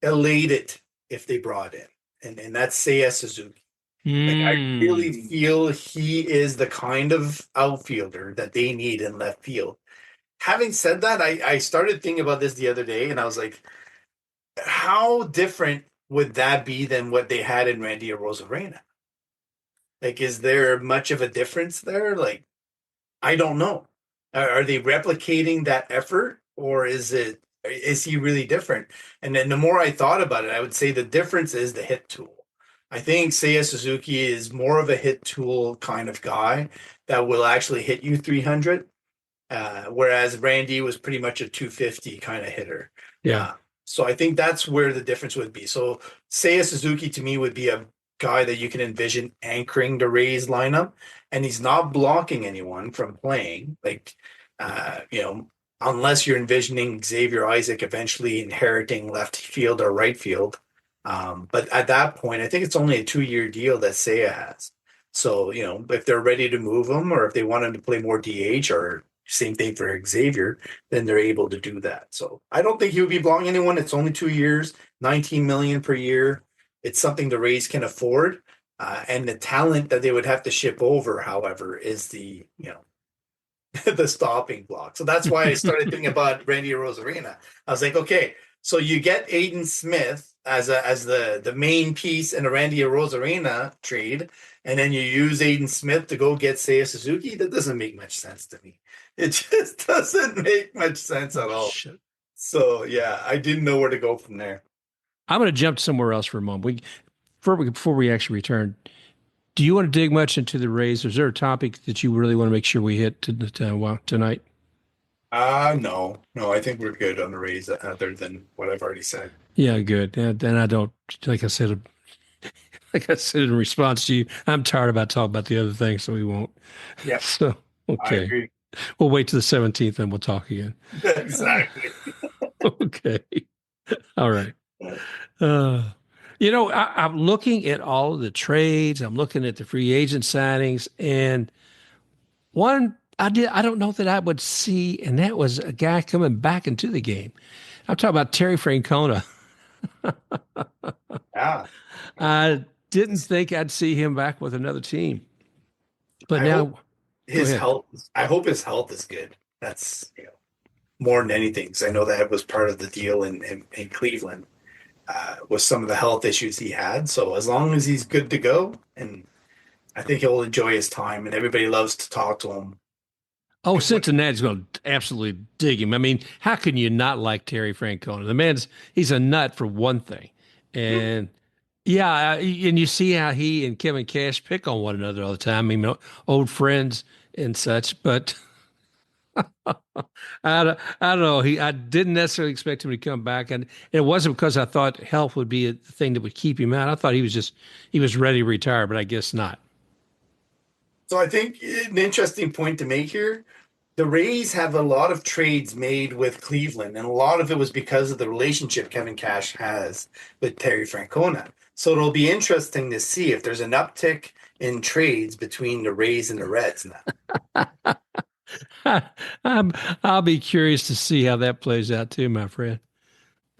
elated if they brought in, and that's Seiya Suzuki. Like, I really feel he is the kind of outfielder that they need in left field. Having said that, I started thinking about this the other day, and I was like, how different would that be than what they had in Randy Arozarena? Like, is there much of a difference there? Like, I don't know. Are they replicating that effort, or is he really different? And then the more I thought about it, I would say the difference is the hit tool. I think Seiya Suzuki is more of a hit tool kind of guy that will actually hit you 300, whereas Randy was pretty much a 250 kind of hitter. Yeah. So I think that's where the difference would be. So Seiya Suzuki to me would be a guy that you can envision anchoring the Rays lineup, and he's not blocking anyone from playing. Like, unless you're envisioning Xavier Isaac eventually inheriting left field or right field. But at that point, I think it's only a 2 year deal that Seiya has. So, if they're ready to move him, or if they want him to play more DH, or same thing for Xavier, then they're able to do that. So I don't think he would be blocking anyone. It's only 2 years, 19 million per year. It's something the Rays can afford. And the talent that they would have to ship over, however, is the the stopping block. So that's why I started thinking about Randy Arozarena. I was like, okay, so you get Aiden Smith as the main piece in a Randy Arozarena trade, and then you use Aiden Smith to go get Seiya Suzuki. That doesn't make much sense to me. It just doesn't make much sense at all. Shit. So yeah, I didn't know where to go from there. I'm going to jump somewhere else for a moment. Before we actually return, do you want to dig much into the Rays? Is there a topic that you really want to make sure we hit tonight? No, I think we're good on the Rays other than what I've already said. Yeah, good. And I don't, like I said, in response to you, I'm tired about talking about the other things, so we won't. Yeah, So, I okay. agree. We'll wait till the 17th and we'll talk again. Exactly. Okay. All right. I'm looking at all of the trades. I'm looking at the free agent signings, and one I don't know that I would see, and that was a guy coming back into the game. I'm talking about Terry Francona. Yeah. I didn't think I'd see him back with another team, but I hope now, go his ahead. health, I hope his health is good. That's, more than anything, because I know that was part of the deal in Cleveland, was some of the health issues he had. So as long as he's good to go, and I think he'll enjoy his time, and everybody loves to talk to him. Oh, And what, Cincinnati's going to absolutely dig him. I mean, how can you not like Terry Francona? The man's he's a nut for one thing, and yeah, and you see how he and Kevin Cash pick on one another all the time. I mean, old friends and such. But I don't know. I didn't necessarily expect him to come back, and it wasn't because I thought health would be a thing that would keep him out. I thought he was ready to retire, but I guess not. so I think an interesting point to make here. The Rays have a lot of trades made with Cleveland, and a lot of it was because of the relationship Kevin Cash has with Terry Francona. So it'll be interesting to see if there's an uptick in trades between the Rays and the Reds now. I'm, I'll be curious to see how that plays out too, my friend.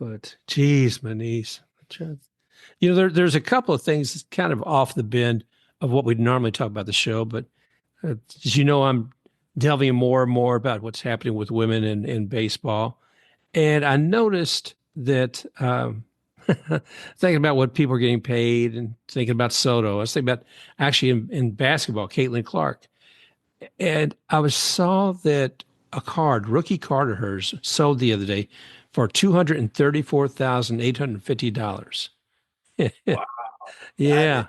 But geez, my knees. There's a couple of things kind of off the bend of what we'd normally talk about the show, but as you know, I'm delving more and more about what's happening with women in baseball. And I noticed that thinking about what people are getting paid and thinking about Soto, I was thinking about actually in basketball, Caitlin Clark. And saw that a rookie card of hers, sold the other day for $234,850. Wow, that is Yeah.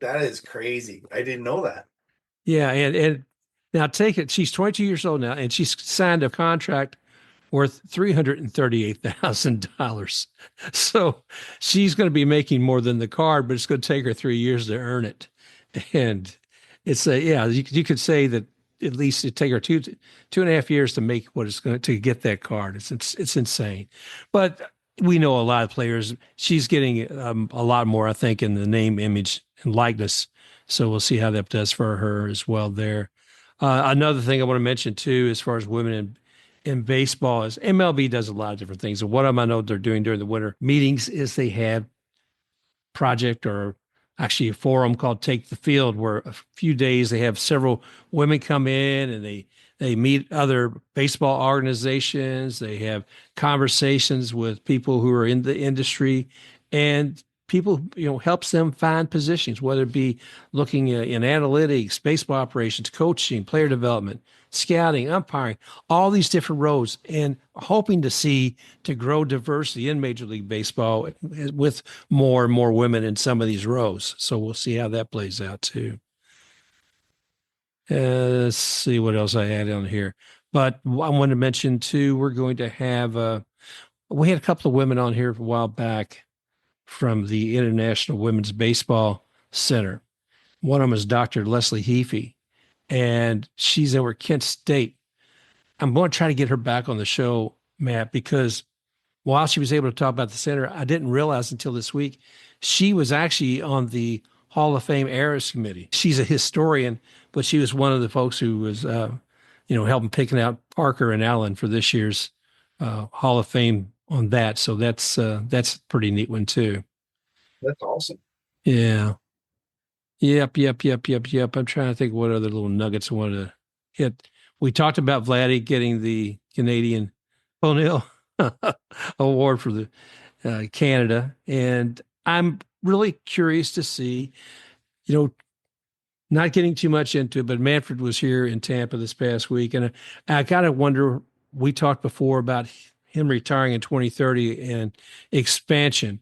that is crazy. I didn't know that. Yeah. And now take it, she's 22 years old now, and she's signed a contract worth $338,000. So she's going to be making more than the card, but it's going to take her 3 years to earn it. And yeah, you could say that at least it take her 2.5 years to make what it's going to get that card. It's insane. But we know a lot of players. She's getting a lot more, I think, in the name, image, and likeness. So we'll see how that does for her as well there. Another thing I want to mention too, as far as women in baseball, is MLB does a lot of different things. And one of them I know they're doing during the winter meetings is they have project or actually a forum called Take the Field, where a few days they have several women come in and they meet other baseball organizations. They have conversations with people who are in the industry, and people helps them find positions, whether it be looking in analytics, baseball operations, coaching, player development, scouting, umpiring, all these different roles, and hoping to grow diversity in Major League Baseball with more and more women in some of these roles. So we'll see how that plays out too. Let's see what else I had on here. But I wanted to mention too, we're going to have we had a couple of women on here a while back from the International Women's Baseball Center. One of them is Dr. Leslie Heafy, and she's over at Kent State. I'm going to try to get her back on the show, Matt, because while she was able to talk about the center, I didn't realize until this week she was actually on the Hall of Fame Eras Committee. She's a historian, but she was one of the folks who was, helping picking out Parker and Allen for this year's Hall of Fame on that. So that's a pretty neat one too. That's awesome. Yeah. Yep. I'm trying to think what other little nuggets I wanted to hit. We talked about Vladdy getting the Canadian O'Neill award for the Canada, and I'm really curious to see, you know, not getting too much into it, but Manfred was here in Tampa this past week, and I gotta wonder. We talked before about him retiring in 2030 and expansion,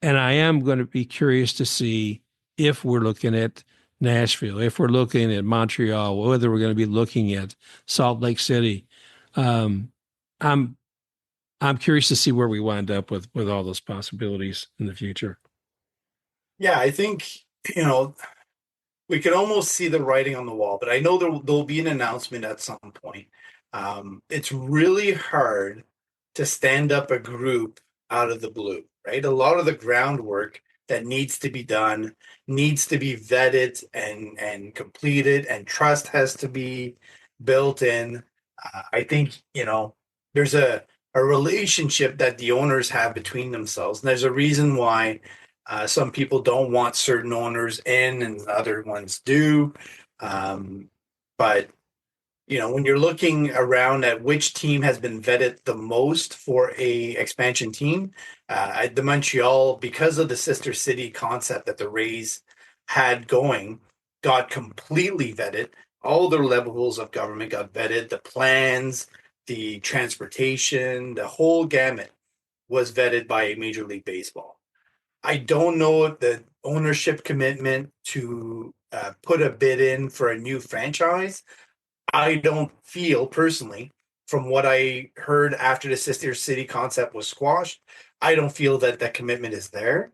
and I am going to be curious to see if we're looking at Nashville, if we're looking at Montreal, whether we're going to be looking at Salt Lake City. Um, I'm I'm curious to see where we wind up with all those possibilities in the future. Yeah, I think, you know, we can almost see the writing on the wall, but I know there'll be an announcement at some point. It's really hard to stand up a group out of the blue, right? A lot of the groundwork that needs to be done needs to be vetted and completed, and trust has to be built in. I think, there's a relationship that the owners have between themselves. And there's a reason why some people don't want certain owners in and other ones do. Um, but when you're looking around at which team has been vetted the most for a expansion team, the Montreal, because of the sister city concept that the Rays had going, got completely vetted. All their levels of government got vetted. The plans, the transportation, the whole gamut was vetted by Major League Baseball. I don't know if the ownership commitment to put a bid in for a new franchise. I don't feel personally, from what I heard after the sister city concept was squashed, I don't feel that that commitment is there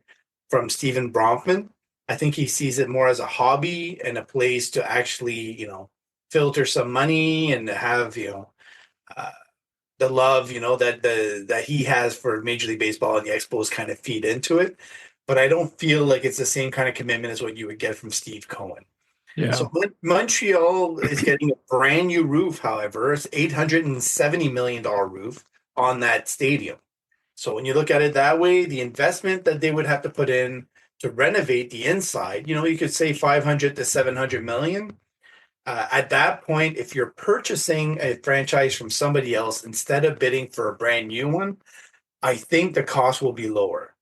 from Stephen Bronfman. I think he sees it more as a hobby and a place to actually, filter some money and have, uh, the love, that he has for Major League Baseball and the Expos kind of feed into it. But I don't feel like it's the same kind of commitment as what you would get from Steve Cohen. Yeah. So Montreal is getting a brand new roof, however. It's $870 million roof on that stadium. So when you look at it that way, the investment that they would have to put in to renovate the inside, you could say 500 to 700 million. At that point, if you're purchasing a franchise from somebody else instead of bidding for a brand new one, I think the cost will be lower.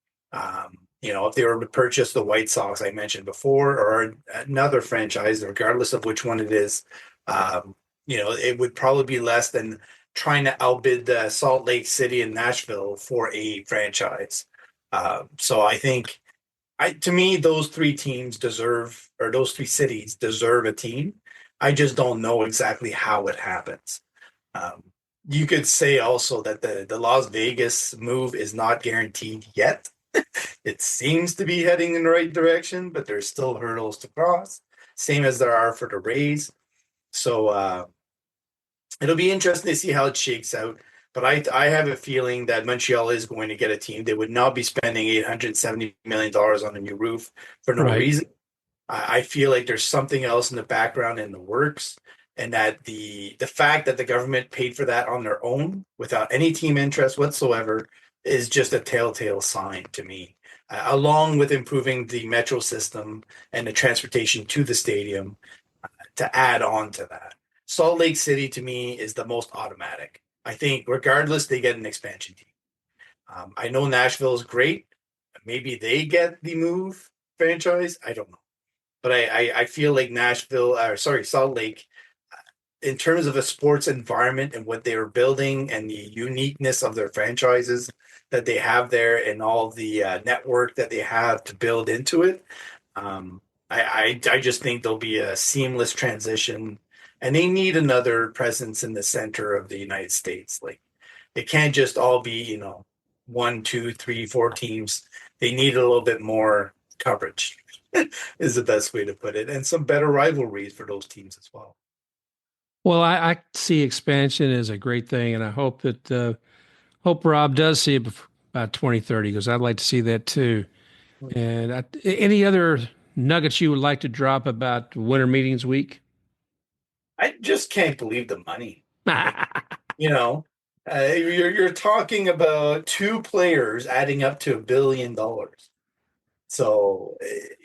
If they were to purchase the White Sox I mentioned before, or another franchise, regardless of which one it is, it would probably be less than trying to outbid the Salt Lake City and Nashville for a franchise. So I think, to me, those three teams deserve, or those three cities deserve a team. I just don't know exactly how it happens. Um, you could say also that the Las Vegas move is not guaranteed yet. It seems to be heading in the right direction, but there's still hurdles to cross, same as there are for the Rays. So it'll be interesting to see how it shakes out. But I have a feeling that Montreal is going to get a team. They would not be spending $870 million on a new roof for no Right. reason. I feel like there's something else in the background in the works, and that the fact that the government paid for that on their own without any team interest whatsoever is just a telltale sign to me. Along with improving the metro system and the transportation to the stadium to add on to that. Salt Lake City to me is the most automatic. I think regardless, they get an expansion team. I know Nashville is great. Maybe they get the move franchise. I don't know. But I feel like Salt Lake, in terms of a sports environment and what they were building and the uniqueness of their franchises that they have there and all the network that they have to build into it, I just think there'll be a seamless transition, and they need another presence in the center of the United States. Like, it can't just all be, one, two, three, four teams. They need a little bit more coverage, is the best way to put it, and some better rivalries for those teams as well. Well, I see expansion as a great thing, and I hope that hope Rob does see it about 2030 because I'd like to see that too. And any other nuggets you would like to drop about Winter Meetings Week? I just can't believe the money. You know, you're talking about two players adding up to $1 billion. So,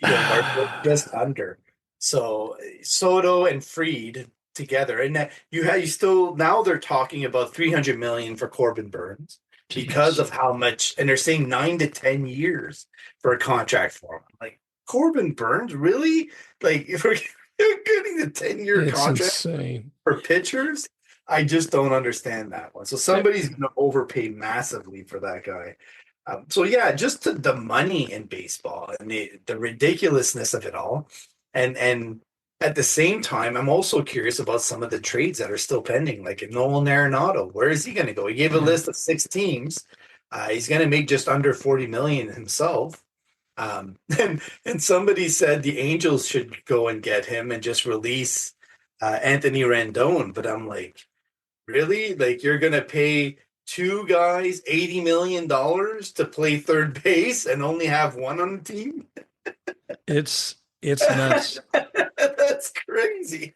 or just under. So Soto and Freed together, and that you still, now they're talking about 300 million for Corbin Burns because Jeez. of how much, and they're saying 9 to 10 years for a contract for him. Like, Corbin Burns, really? Like, if we're getting a 10-year It's contract insane. for pitchers, I just don't understand that one. So I- somebody's going to overpay massively for that guy. So yeah, just the money in baseball and the ridiculousness of it all, and at the same time, I'm also curious about some of the trades that are still pending, like Nolan Arenado. Where is he going to go? He gave a yeah. list of 6 teams. He's going to make just under 40 million himself. And somebody said the Angels should go and get him and just release Anthony Rendon, but I'm like, really? Like, you're gonna pay two guys $80 million to play third base and only have one on the team? It's nuts. That's crazy.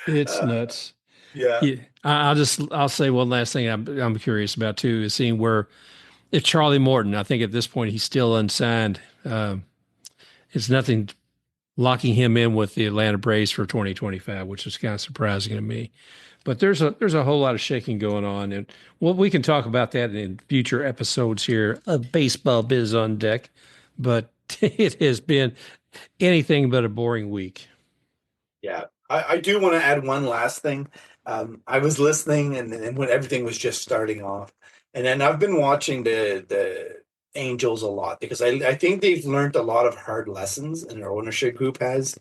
It's Uh, nuts. Yeah. Yeah, I'll say one last thing I'm curious about too is seeing where if Charlie Morton, I think at this point he's still unsigned. It's nothing locking him in with the Atlanta Braves for 2025, which is kind of surprising to me. But there's a whole lot of shaking going on, and well, we can talk about that in future episodes here of Baseball Biz on Deck. But it has been anything but a boring week. Yeah, I do want to add one last thing. I was listening, and when everything was just starting off, and then I've been watching the Angels a lot because I think they've learned a lot of hard lessons, and their ownership group has.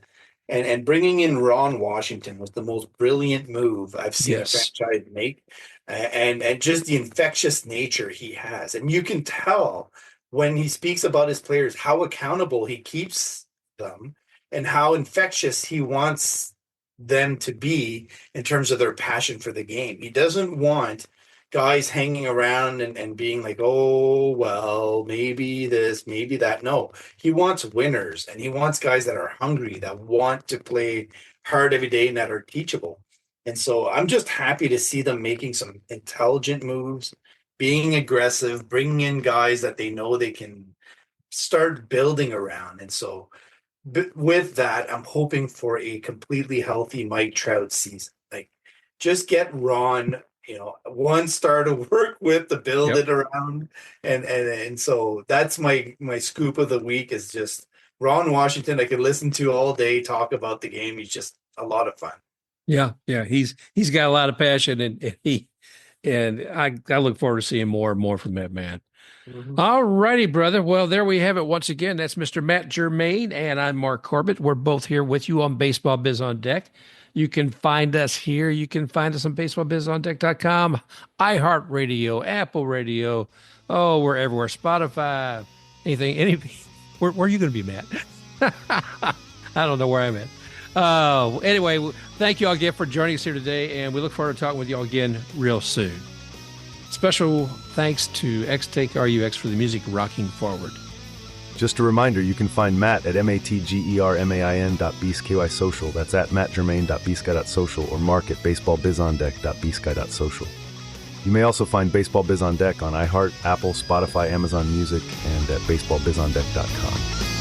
And bringing in Ron Washington was the most brilliant move I've seen a Yes. franchise make, and just the infectious nature he has, and you can tell when he speaks about his players how accountable he keeps them and how infectious he wants them to be in terms of their passion for the game. He doesn't want guys hanging around and being like, oh, well, maybe this, maybe that. No, he wants winners and he wants guys that are hungry, that want to play hard every day and that are teachable. And so I'm just happy to see them making some intelligent moves, being aggressive, bringing in guys that they know they can start building around. And so with that, I'm hoping for a completely healthy Mike Trout season. Like, just get Ron, one star to work with to build Yep. it around, and so that's my scoop of the week is just Ron Washington. I could listen to all day talk about the game. He's just a lot of fun. Yeah. Yeah. He's got a lot of passion, and I look forward to seeing more and more from that man. Mhm. All righty, brother. Well, there we have it once again. That's Mr. Matt Germain, and I'm Mark Corbett. We're both here with you on Baseball Biz on Deck. You can find us here. You can find us on baseballbizondeck.com, iHeartRadio, Apple Radio. Oh, we're everywhere. Spotify, anything. Where are you going to be, Matt? I don't know where I'm at. Anyway, thank you all again for joining us here today, and we look forward to talking with you all again real soon. Special thanks to XTakeRUX for the music Rocking Forward. Just a reminder, you can find Matt at matgermain.bsky social. That's at mattgermain.bsky.social or Mark at baseballbizondeck.bsky.social. You may also find Baseball Biz on Deck on iHeart, Apple, Spotify, Amazon Music, and at baseballbizondeck.com.